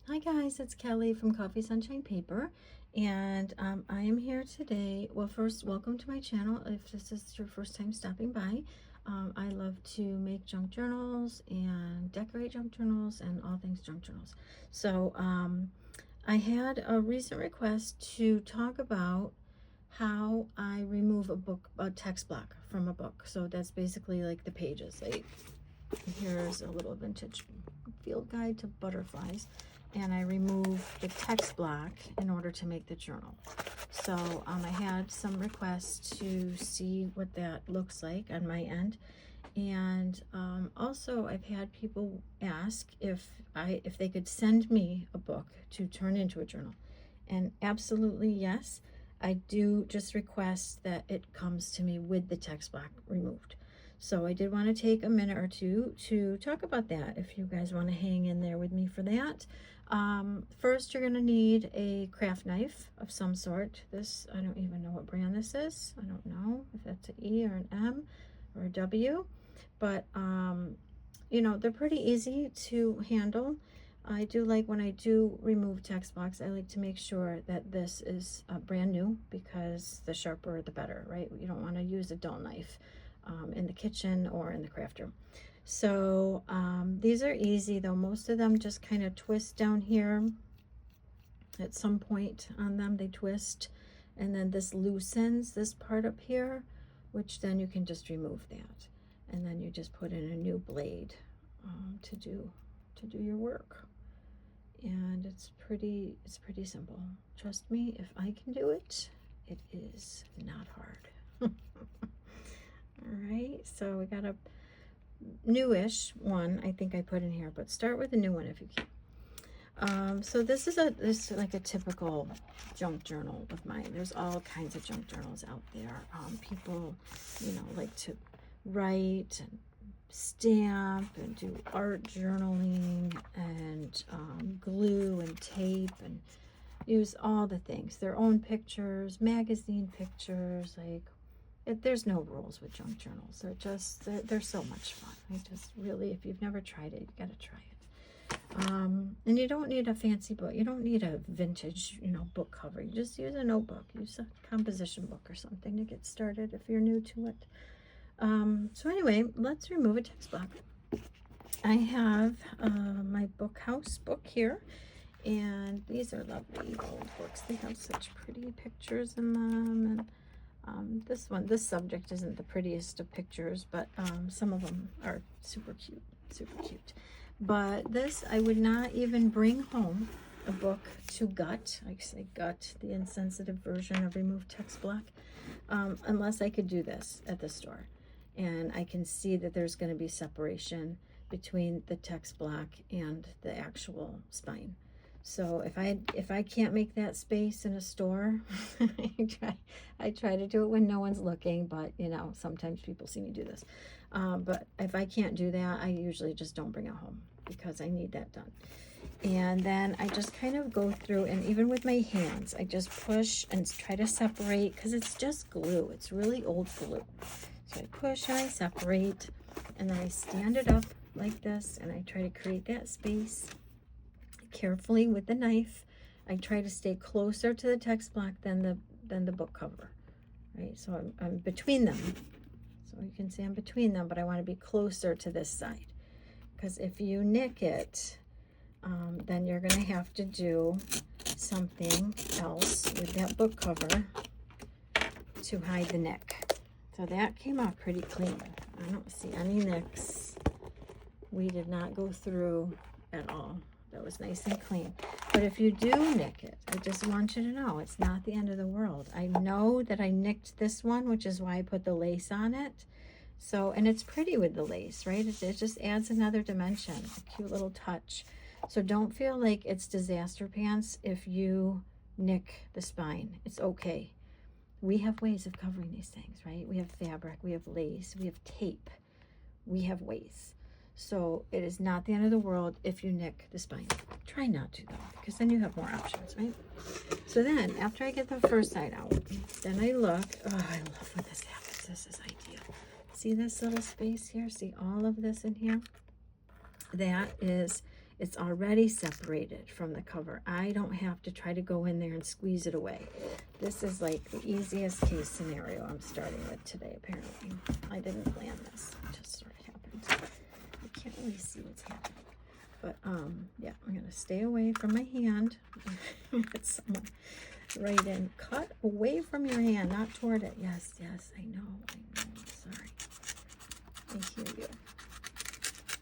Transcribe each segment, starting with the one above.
Hi guys, it's Kelly from Coffee Sunshine Paper, and I am here today. Well, first, welcome to my channel. If this is your first time stopping by, I love to make junk journals and decorate junk journals and all things junk journals. So I had a recent request to talk about how I remove a text block from a book. So that's basically like the pages. Like, here's a little vintage field guide to butterflies, and I removed the text block in order to make the journal. So I had some requests to see what that looks like on my end, and also I've had people ask if they could send me a book to turn into a journal, and absolutely yes. I do just request that it comes to me with the text block removed. So I did want to take a minute or two to talk about that, if you guys want to hang in there with me for that. First, you're going to need a craft knife of some sort. This, I don't even know what brand this is. I don't know if that's an E or an M or a W, but you know, they're pretty easy to handle. I do like, when I do remove text blocks, I like to make sure that this is brand new, because the sharper the better, right? You don't want to use a dull knife in the kitchen or in the craft room. So these are easy though. Most of them just kind of twist down here. At some point on them they twist, and then this loosens this part up here, which then you can just remove that, and then you just put in a new blade to do your work. And it's pretty simple. Trust me, if I can do it, it is not hard. All right, so we got a newish one I think I put in here, but start with a new one if you can. So this is like a typical junk journal of mine. There's all kinds of junk journals out there. People, you know, like to write and stamp and do art journaling and glue and tape and use all the things, their own pictures, magazine pictures. Like, there's no rules with junk journals. They're so much fun. I just really, if you've never tried it, you got to try it. And you don't need a fancy book. You don't need a vintage, you know, book cover. You just use a notebook. Use a composition book or something to get started if you're new to it. So anyway, let's remove a text block. I have my Bookhouse book here, and these are lovely old books. They have such pretty pictures in them, and this subject isn't the prettiest of pictures, but some of them are super cute, super cute. But this, I would not even bring home a book to gut. I say gut, the insensitive version of remove text block, unless I could do this at the store. And I can see that there's going to be separation between the text block and the actual spine. So if I can't make that space in a store, I try to do it when no one's looking, but you know, sometimes people see me do this. But if I can't do that, I usually just don't bring it home, because I need that done. And then I just kind of go through, and even with my hands, I just push and try to separate, because it's just glue. It's really old glue. So I push and I separate, and then I stand it up like this, and I try to create that space carefully with the knife. I try to stay closer to the text block than the book cover, right? So I'm between them. So you can see I'm between them, but I want to be closer to this side, because if you nick it, then you're going to have to do something else with that book cover to hide the nick. So that came out pretty clean. I don't see any nicks. We did not go through at all. That was nice and clean. But if you do nick it, I just want you to know it's not the end of the world. I know that I nicked this one, which is why I put the lace on it. So, and it's pretty with the lace, right? It just adds another dimension, a cute little touch. So don't feel like it's disaster pants if you nick the spine. It's okay. We have ways of covering these things, right? We have fabric, we have lace, we have tape, we have ways. So it is not the end of the world if you nick the spine. Try not to though, because then you have more options, right? So then after I get the first side out, then I look. Oh, I love when this happens. This is ideal. See this little space here? See all of this in here? That is It's already separated from the cover. I don't have to try to go in there and squeeze it away. This is like the easiest case scenario I'm starting with today, apparently. I didn't plan this. It just sort of happened. I can't really see what's happening. But, yeah, I'm going to stay away from my hand. It's someone right in. Cut away from your hand, not toward it. Yes, yes, I know. Sorry. I hear you.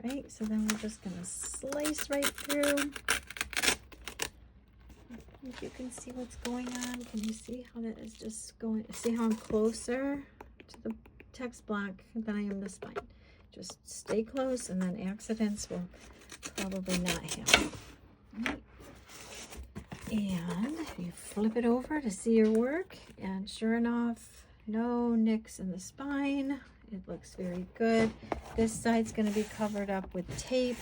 Right, so then we're just going to slice right through. If you can see what's going on, can you see how that is just going? See how I'm closer to the text block than I am the spine? Just stay close, and then accidents will probably not happen. Right. And you flip it over to see your work, and sure enough, no nicks in the spine. It looks very good. This side's going to be covered up with tape.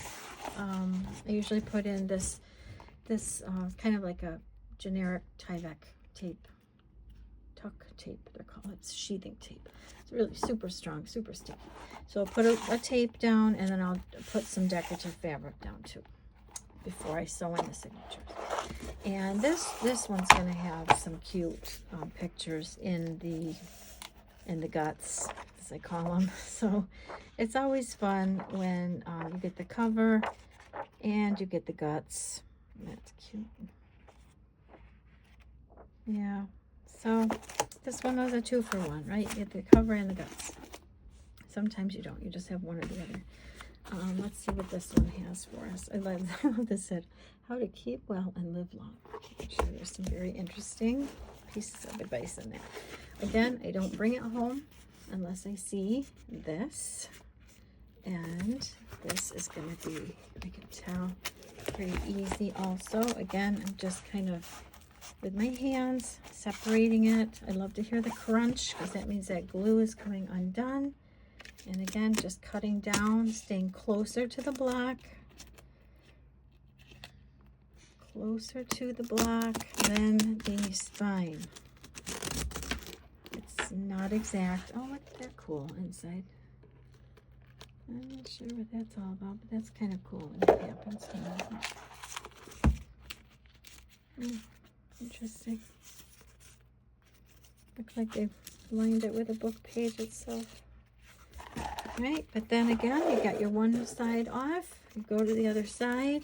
I usually put in this kind of like a generic Tyvek tape, tuck tape, they're called. It's sheathing tape. It's really super strong, super sticky. So I'll put a tape down, and then I'll put some decorative fabric down too before I sew in the signatures. And this one's going to have some cute pictures in the guts, as I call them. So it's always fun when you get the cover and you get the guts. That's cute. Yeah. So this one was a 2-for-1, right? You get the cover and the guts. Sometimes you don't. You just have one or the other. Let's see what this one has for us. I love this. Said, how to keep well and live long. I'm sure there's some very interesting pieces of advice in there. Again, I don't bring it home unless I see this. And this is going to be, I can tell, pretty easy also. Again, I'm just kind of, with my hands, separating it. I love to hear the crunch because that means that glue is coming undone. And again, just cutting down, staying closer to the block. Closer to the block than the spine. It's not exact. Oh, look at that cool inside. I'm not sure what that's all about, but that's kind of cool when it happens. Interesting. Looks like they've lined it with a book page itself. Right, but then again, you got your one side off. You go to the other side,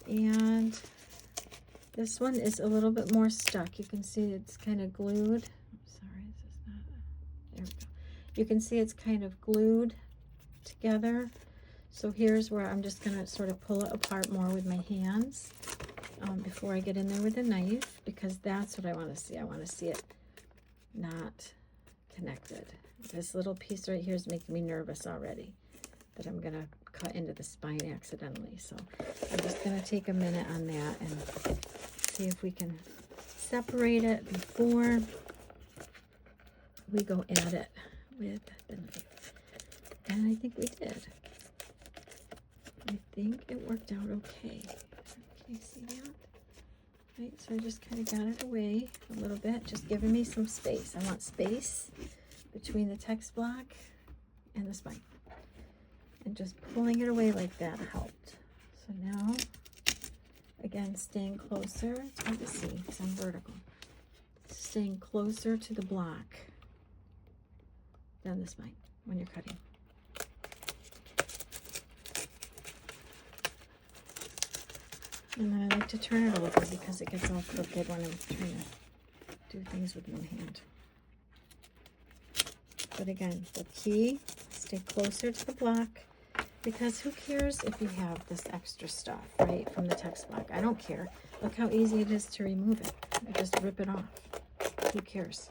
and this one is a little bit more stuck. You can see it's kind of glued. I'm sorry, this is not. There we go. You can see it's kind of glued together. So here's where I'm just going to sort of pull it apart more with my hands before I get in there with a knife, because that's what I want to see. I want to see it not connected. This little piece right here is making me nervous already that I'm going to cut into the spine accidentally. So I'm just going to take a minute on that and see if we can separate it before we go at it with the knife. And I think we did. I think it worked out okay. Can you see that? Right, so I just kind of got it away a little bit, just giving me some space. I want space between the text block and the spine. And just pulling it away like that helped. So now, again, staying closer. It's hard to see because I'm vertical. Staying closer to the block than the spine when you're cutting. And then I like to turn it over because it gets all crooked when I'm trying to do things with one hand. But again, the key, stay closer to the block, because who cares if you have this extra stuff, right, from the text block? I don't care. Look how easy it is to remove it. You just rip it off. Who cares?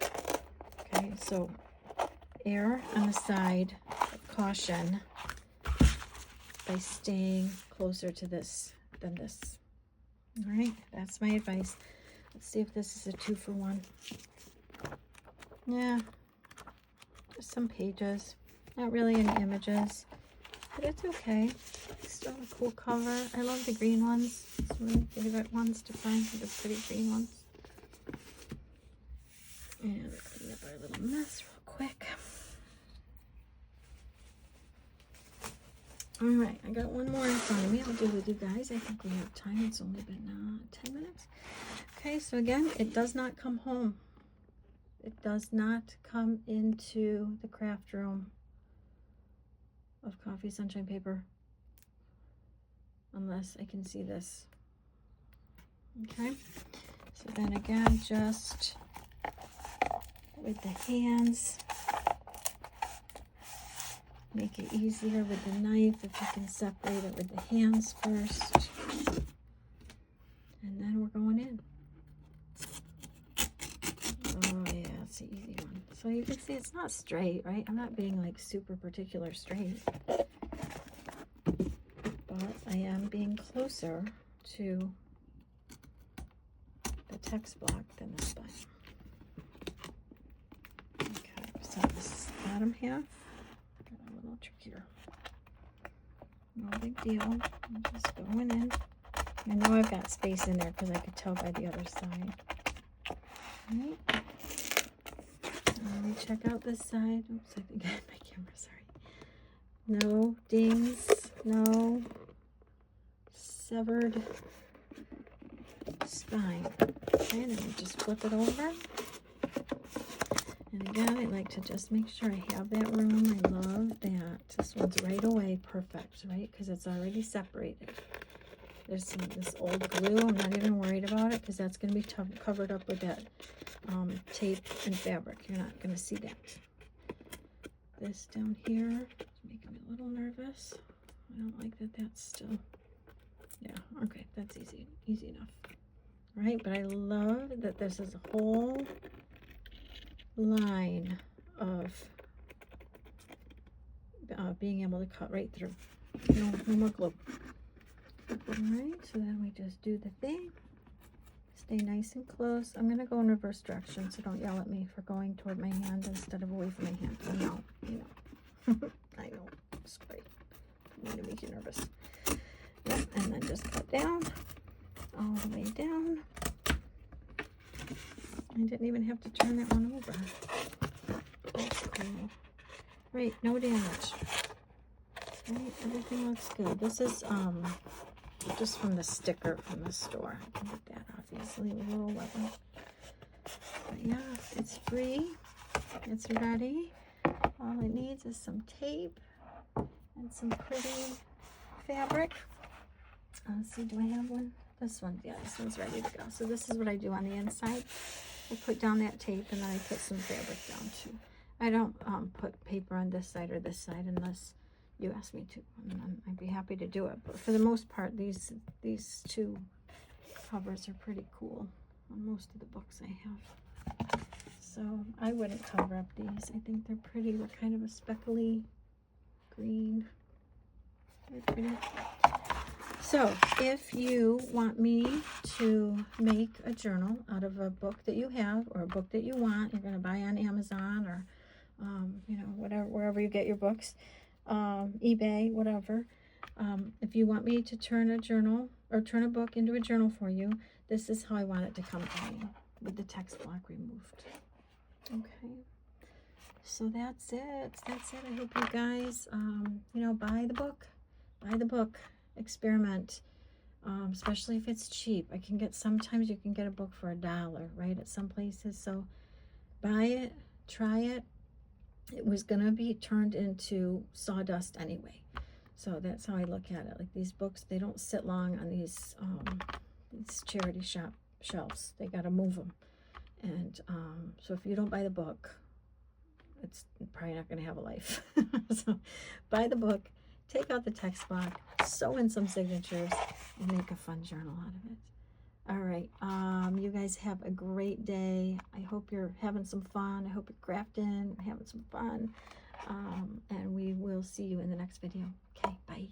Okay, so err on the side of caution by staying closer to this than this. All right, that's my advice. Let's see if this is a 2-for-1. Yeah, just some pages. Not really any images, but it's okay. It's still a cool cover. I love the green ones. It's one of my favorite ones to find, the pretty green ones. And we'll clean up our little mess real quick. All right, I got one more in front of me. I'll do with you guys. I think we have time. It's only been 10 minutes. Okay, so again, it does not come home. It does not come into the craft room of Coffee Sunshine Paper unless I can see this. Okay, so then again, just with the hands, make it easier with the knife if you can separate it with the hands first. And then we're going in. Oh yeah, it's an easy one. So you can see it's not straight, right? I'm not being like super particular straight. But I am being closer to the text block than the spine. Okay, so this bottom half, a little trickier. No big deal. I'm just going in. I know I've got space in there because I could tell by the other side. Right. Let me check out this side. Oops, I think I had my camera, sorry. No dings, no severed spine. Okay, then we just flip it over. And again, I like to just make sure I have that room. I love that. This one's right away perfect, right? Because it's already separated. There's this old glue. I'm not even worried about it because that's going to be covered up with that tape and fabric. You're not going to see that. This down here is making me a little nervous. I don't like that that's still... Yeah, okay, that's easy enough. All right, but I love that this is a whole line of being able to cut right through. No more glue. All right, so then we just do the thing. Stay nice and close. I'm going to go in reverse direction, so don't yell at me for going toward my hand instead of away from my hand. I know, you know. I know, it's great. I'm going to make you nervous. Yep, and then just cut down, all the way down. I didn't even have to turn that one over. That's cool. Right, no damage. Right, everything looks good. This is just from the sticker from the store. I can get that obviously with a little weapon. But yeah, it's free. It's ready. All it needs is some tape and some pretty fabric. Let's see, do I have one? This one, yeah, this one's ready to go. So this is what I do on the inside. I put down that tape and then I put some fabric down too. I don't put paper on this side or this side unless you ask me to, and then I'd be happy to do it. But for the most part, these two covers are pretty cool on most of the books I have. So I wouldn't cover up these. I think they're pretty. They're kind of a speckly green. They're pretty. So if you want me to make a journal out of a book that you have or a book that you want, you're going to buy on Amazon or you know, whatever, wherever you get your books, eBay, whatever. If you want me to turn a journal or turn a book into a journal for you, this is how I want it to come to me, with the text block removed. Okay, so that's it. That's it. I hope you guys, you know, buy the book, experiment, especially if it's cheap. I can get, sometimes you can get a book for $1, right, at some places. So buy it, try it. It was going to be turned into sawdust anyway. So that's how I look at it. Like these books, they don't sit long on these charity shop shelves. They got to move them. And so if you don't buy the book, it's probably not going to have a life. So buy the book, take out the text block, sew in some signatures, and make a fun journal out of it. All right, you guys have a great day. I hope you're having some fun. I hope you're crafting, having some fun. And we will see you in the next video. Okay, bye.